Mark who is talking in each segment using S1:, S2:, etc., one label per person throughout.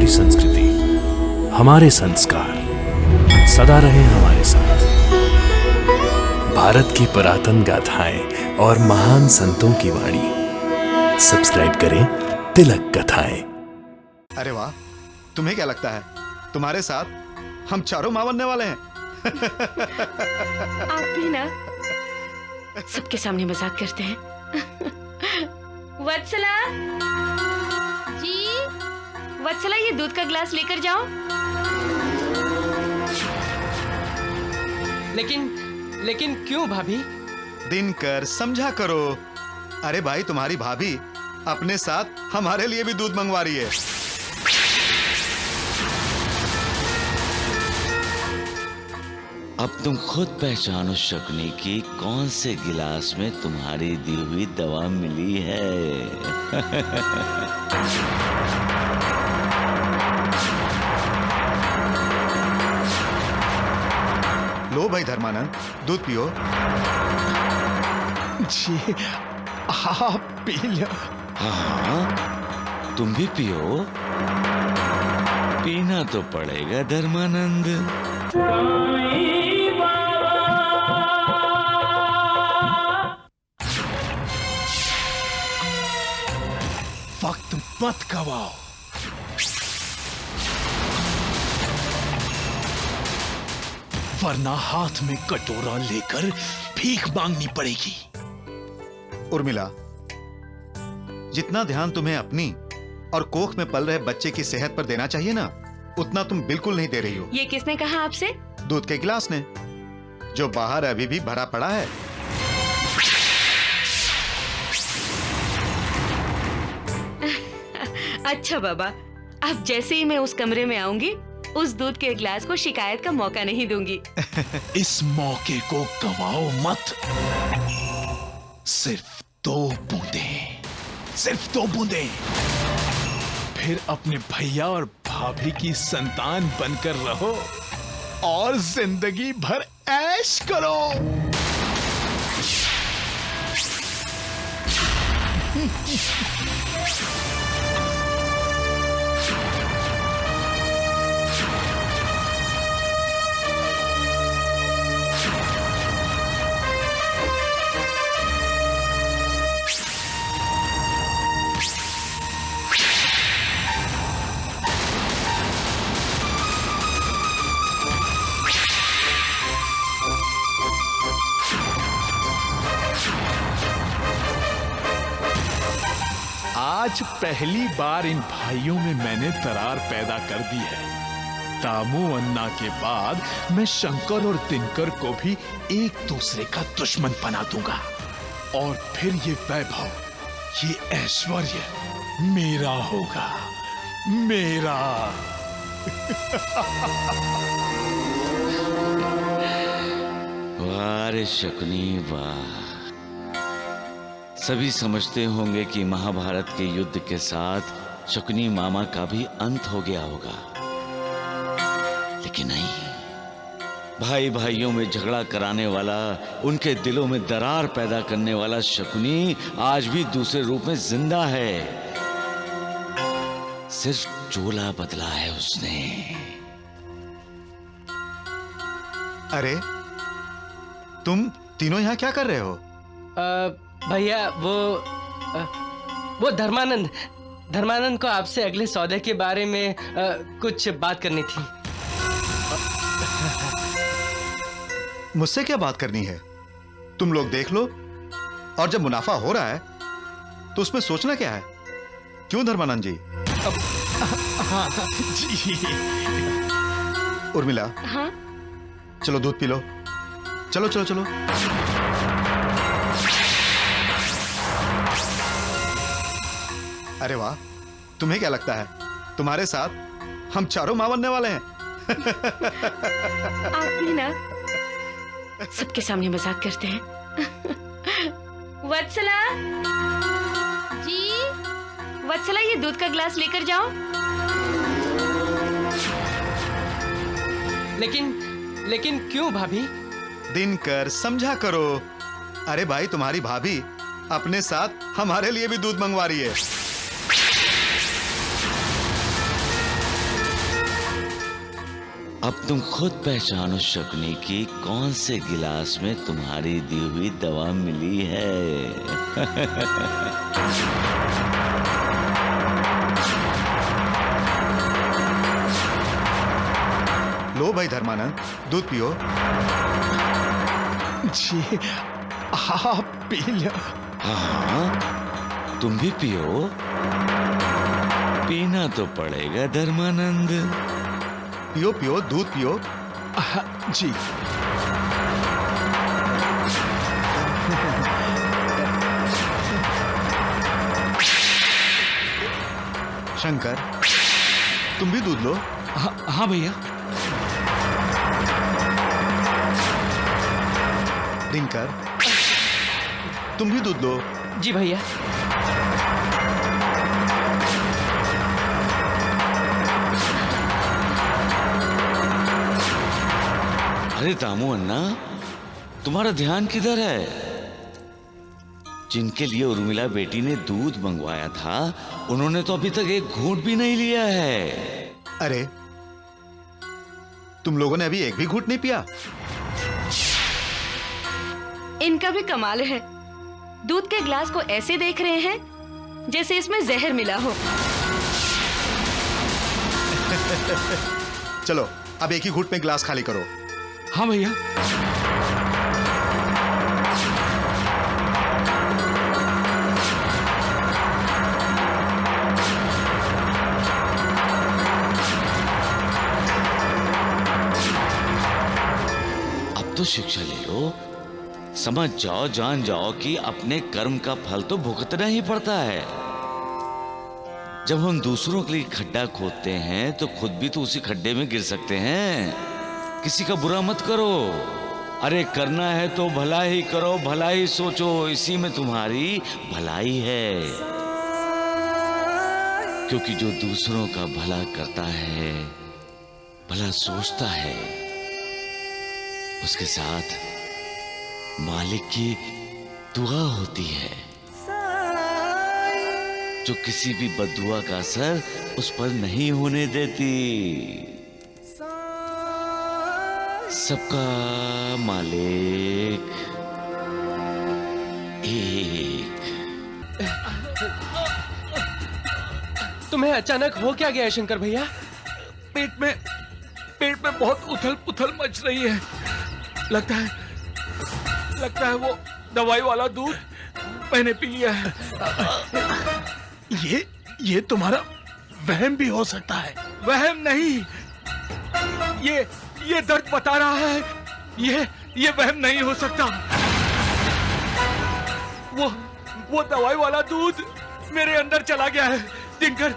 S1: हमारी संस्कृति, हमारे संस्कार सदा रहे हमारे साथ। भारत की पुरातन गाथाएं और महान संतों की वाणी। सब्सक्राइब करें तिलक कथाएं।
S2: अरे वाह, तुम्हें क्या लगता है तुम्हारे साथ हम चारों मां बनने वाले हैं?
S3: आप भी ना सबके सामने मजाक करते हैं। वत्सला जी, वत्सला ये दूध का गिलास लेकर जाओ।
S4: लेकिन क्यों भाभी?
S2: दिनकर समझा करो। अरे भाई, तुम्हारी भाभी अपने साथ हमारे लिए भी दूध मंगवा रही है।
S5: अब तुम खुद पहचानो शकुनी कि कौन से गिलास में तुम्हारी दी हुई दवा मिली है।
S2: लो भाई धर्मानंद, दूध पियो।
S6: जी आप पी लो।
S5: हाँ, तुम भी पियो। पीना तो पड़ेगा धर्मानंद।
S6: वक्त मत गवाओ। वरना हाथ में कटोरा लेकर भीख मांगनी पड़ेगी।
S2: उर्मिला, जितना ध्यान तुम्हें अपनी और कोख में पल रहे बच्चे की सेहत पर देना चाहिए ना, उतना तुम बिल्कुल नहीं दे रही हो।
S3: ये किसने कहा आपसे?
S2: दूध के गिलास ने, जो बाहर अभी भी भरा पड़ा है।
S3: अच्छा बाबा, अब जैसे ही मैं उस कमरे में आऊंगी, उस दूध के गिलास को शिकायत का मौका नहीं दूंगी।
S6: इस मौके को गवाओ मत। सिर्फ 2 बूंदें, सिर्फ 2 बूंदें। फिर अपने भैया और भाभी की संतान बनकर रहो और जिंदगी भर ऐश करो। आज पहली बार इन भाइयों में मैंने दरार पैदा कर दी है। दामू अन्ना के बाद मैं शंकर और दिनकर को भी एक दूसरे का दुश्मन बना दूंगा और फिर ये वैभव, ये ऐश्वर्य मेरा होगा, मेरा।
S5: वाह रे शकुनी वाह। सभी समझते होंगे कि महाभारत के युद्ध के साथ शकुनी मामा का भी अंत हो गया होगा, लेकिन नहीं। भाई भाइयों में झगड़ा कराने वाला, उनके दिलों में दरार पैदा करने वाला शकुनी आज भी दूसरे रूप में जिंदा है। सिर्फ चोला बदला है उसने।
S2: अरे तुम तीनों यहाँ क्या कर रहे हो?
S4: भैया वो धर्मानंद को आपसे अगले सौदे के बारे में कुछ बात करनी थी।
S2: मुझसे क्या बात करनी है? तुम लोग देख लो, और जब मुनाफा हो रहा है तो उसमें सोचना क्या है? क्यों धर्मानंद जी?
S6: हाँ जी।
S2: उर्मिला,
S3: हाँ?
S2: चलो दूध पी लो। चलो चलो चलो। अरे वाह, तुम्हें क्या लगता है तुम्हारे साथ हम चारों मां बनने वाले हैं?
S3: आप भी ना सबके सामने मजाक करते हैं। वत्सला जी, वत्सला ये दूध का गिलास लेकर जाओ।
S4: लेकिन क्यों भाभी?
S2: दिनकर समझा करो। अरे भाई, तुम्हारी भाभी अपने साथ हमारे लिए भी दूध मंगवा रही है।
S5: अब तुम खुद पहचानो शकुनी कि कौन से गिलास में तुम्हारी दी हुई दवा मिली है।
S2: लो भाई धर्मानंद, दूध पियो।
S6: जी आप पी लो।
S5: हाँ, तुम भी पियो। पीना तो पड़ेगा धर्मानंद।
S2: पियो पियो, दूध पियो।
S6: जी।
S2: शंकर, तुम भी दूध लो।
S6: हाँ भैया।
S2: दिनकर, तुम भी दूध लो।
S4: जी भैया।
S5: अरे दामू अन्ना, तुम्हारा ध्यान किधर है? जिनके लिए उर्मिला बेटी ने दूध मंगवाया था, उन्होंने तो अभी तक एक घूंट भी नहीं लिया है।
S2: अरे, तुम लोगों ने अभी एक भी घूंट नहीं पिया?
S3: इनका भी कमाल है, दूध के ग्लास को ऐसे देख रहे हैं जैसे इसमें जहर मिला हो।
S2: चलो, अब एक ही घूंट में ग्लास खाली करो।
S6: हाँ भैया।
S5: अब तो शिक्षा ले लो, समझ जाओ, जान जाओ कि अपने कर्म का फल तो भुगतना ही पड़ता है। जब हम दूसरों के लिए खड्डा खोदते हैं तो खुद भी तो उसी खड्डे में गिर सकते हैं। किसी का बुरा मत करो। अरे करना है तो भला ही करो, भला ही सोचो, इसी में तुम्हारी भलाई है। क्योंकि जो दूसरों का भला करता है, भला सोचता है, उसके साथ मालिक की दुआ होती है, जो किसी भी बद्दुआ का असर उस पर नहीं होने देती। सबका मालिक एक।
S4: तुम्हें अचानक हो क्या गया है शंकर भैया?
S6: पेट में बहुत उथल पुथल मच रही है। लगता है वो दवाई वाला दूध मैंने पी लिया है। ये तुम्हारा वहम भी हो सकता है। वहम नहीं, ये दर्द बता रहा है। ये वहम नहीं हो सकता। वो दवाई वाला दूध मेरे अंदर चला गया है। दिनकर,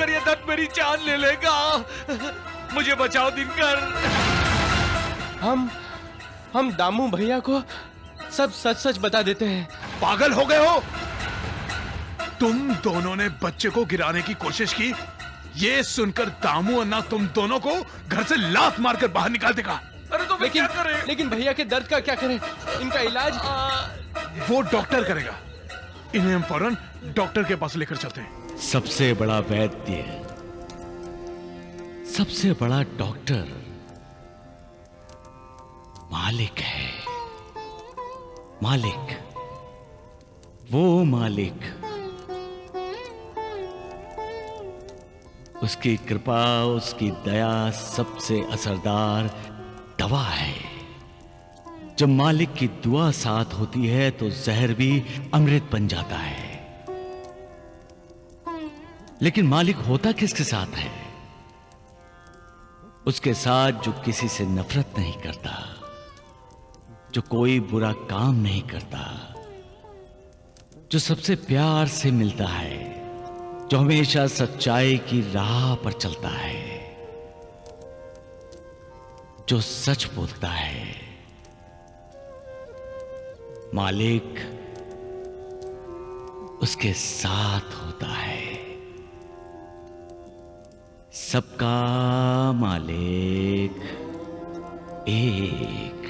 S6: ये दर्द मेरी जान ले लेगा। मुझे बचाओ दिनकर।
S4: हम दामू भैया को सब सच बता देते हैं।
S6: पागल हो गए हो? तुम दोनों ने बच्चे को गिराने की कोशिश की। ये सुनकर दामू अन्ना तुम दोनों को घर से लात मारकर बाहर निकाल देगा। अरे तो मैं क्या करें?
S4: लेकिन भैया के दर्द का क्या करें? इनका इलाज
S6: वो डॉक्टर करेगा। इन्हें हम फौरन डॉक्टर के पास लेकर चलते हैं।
S5: सबसे बड़ा वैद्य, सबसे बड़ा डॉक्टर मालिक है। मालिक, वो मालिक, उसकी कृपा, उसकी दया सबसे असरदार दवा है। जब मालिक की दुआ साथ होती है तो जहर भी अमृत बन जाता है। लेकिन मालिक होता किसके साथ है? उसके साथ जो किसी से नफरत नहीं करता, जो कोई बुरा काम नहीं करता, जो सबसे प्यार से मिलता है, जो हमेशा सच्चाई की राह पर चलता है, जो सच बोलता है। मालिक उसके साथ होता है। सबका मालिक एक।